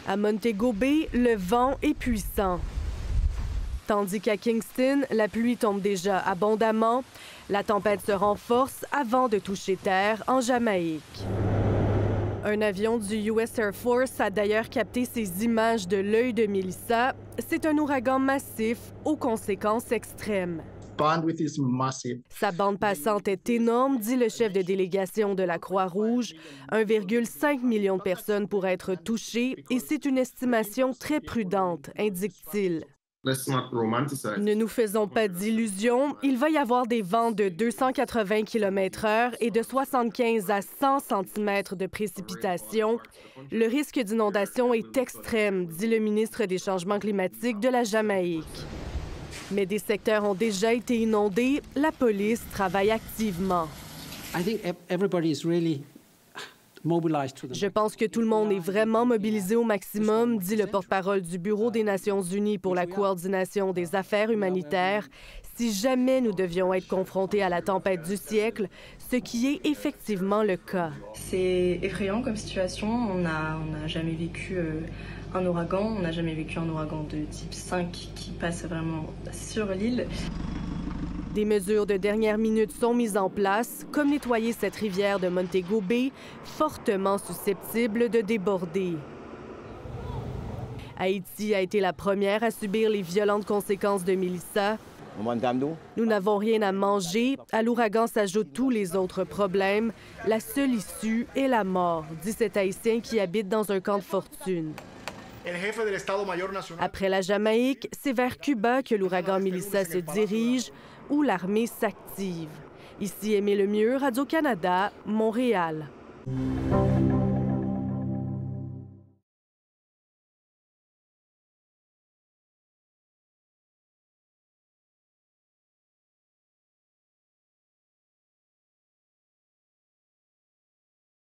À Montego Bay, le vent est puissant. Tandis qu'à Kingston, la pluie tombe déjà abondamment. La tempête se renforce avant de toucher terre en Jamaïque. Un avion du US Air Force a d'ailleurs capté ces images de l'œil de Melissa. C'est un ouragan massif aux conséquences extrêmes. Sa bande passante est énorme, dit le chef de délégation de la Croix-Rouge. 1,5 million de personnes pourraient être touchées et c'est une estimation très prudente, indique-t-il. Ne nous faisons pas d'illusions. Il va y avoir des vents de 280 km/h et de 75 à 100 cm de précipitations. Le risque d'inondation est extrême, dit le ministre des Changements climatiques de la Jamaïque. Mais des secteurs ont déjà été inondés. La police travaille activement. Je pense que tout le monde est vraiment mobilisé au maximum, dit le porte-parole du Bureau des Nations unies pour la coordination des affaires humanitaires. Si jamais nous devions être confrontés à la tempête du siècle, ce qui est effectivement le cas. C'est effrayant comme situation. On n'a jamais vécu un ouragan. On n'a jamais vécu un ouragan de type 5 qui passe vraiment sur l'île. Des mesures de dernière minute sont mises en place, comme nettoyer cette rivière de Montego Bay, fortement susceptible de déborder. Haïti a été la première à subir les violentes conséquences de Melissa. Nous n'avons rien à manger. À l'ouragan s'ajoutent tous les autres problèmes. La seule issue est la mort, dit cet Haïtien qui habite dans un camp de fortune. Après la Jamaïque, c'est vers Cuba que l'ouragan Melissa se dirige, où l'armée s'active. Ici Aimée Lemieux, Radio-Canada, Montréal.